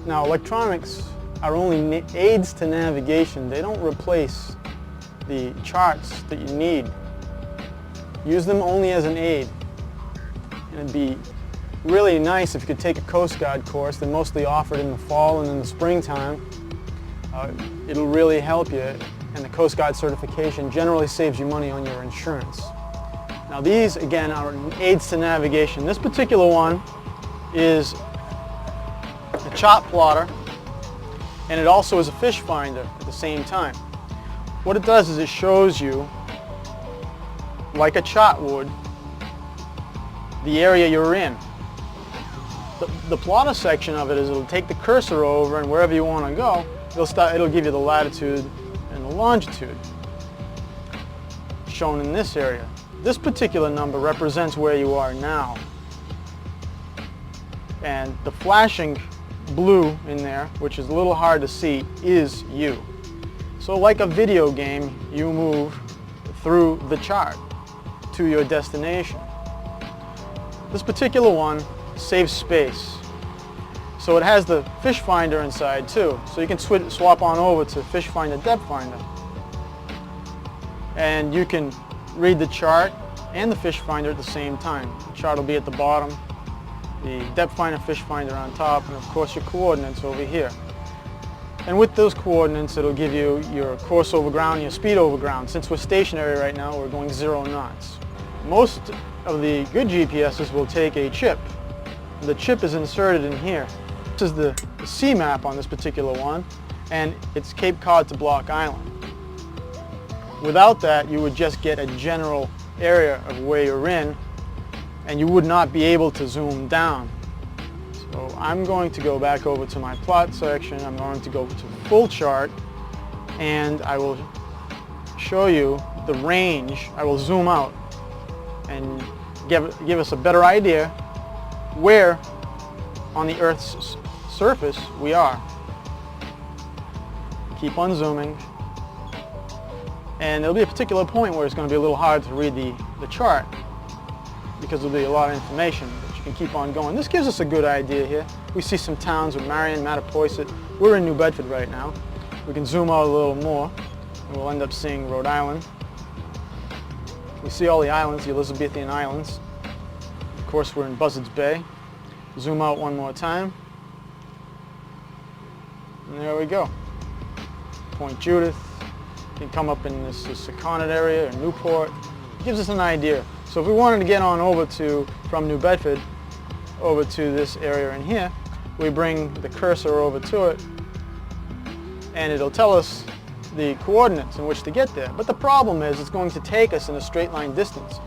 Now, electronics are only aids to navigation. They don't replace the charts that you need. Use them only as an aid. And it'd be really nice if you could take a Coast Guard course. They're mostly offered in the fall and in the springtime. It'll really help you, and the Coast Guard certification generally saves you money on your insurance. Now these, again, are aids to navigation. This particular one is a chart plotter, and it also is a fish finder at the same time. What it does is it shows you, like a chart would, the area you're in. The plotter section of it is it'll take the cursor over, and wherever you want to go, it'll give you the latitude and the longitude shown in this area. This particular number represents where you are now. And the flashing blue in there, which is a little hard to see, is you. So like a video game, you move through the chart to your destination. This particular one saves space. So it has the fish finder inside too. So you can swap on over to fish finder, depth finder. And you can read the chart and the fish finder at the same time. The chart will be at the bottom, the depth finder, fish finder on top, and of course your coordinates over here. And with those coordinates, it'll give you your course over ground, your speed over ground. Since we're stationary right now, we're going 0 knots. Most of the good GPSs will take a chip. The chip is inserted in here. This is the sea map on this particular one, and it's Cape Cod to Block Island. Without that, you would just get a general area of where you're in, and you would not be able to zoom down. So I'm going to go back over to my plot section. I'm going to go to full chart, and I will show you the range. I will zoom out and give us a better idea where on the Earth's surface we are. Keep on zooming, and there'll be a particular point where it's going to be a little hard to read the chart because there'll be a lot of information, but you can keep on going. This gives us a good idea here. We see some towns with Marion, Mattapoisett. We're in New Bedford right now. We can zoom out a little more, and we'll end up seeing Rhode Island. We see all the islands, the Elizabethan Islands. Of course, we're in Buzzards Bay. Zoom out one more time. And there we go. Point Judith. You can come up in this Saconnet area, or Newport. It gives us an idea. So if we wanted to get on over from New Bedford over to this area in here, we bring the cursor over to it, and it'll tell us the coordinates in which to get there. But the problem is it's going to take us in a straight line distance.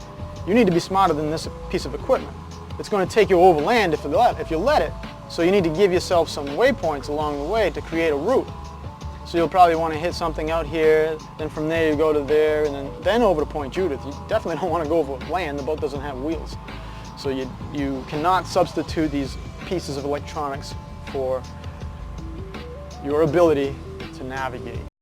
You need to be smarter than this piece of equipment. It's going to take you over land if you let it. So you need to give yourself some waypoints along the way to create a route. So you'll probably want to hit something out here, then from there you go to there, and then over to Point Judith. You definitely don't want to go over land. The boat doesn't have wheels. So you cannot substitute these pieces of electronics for your ability to navigate.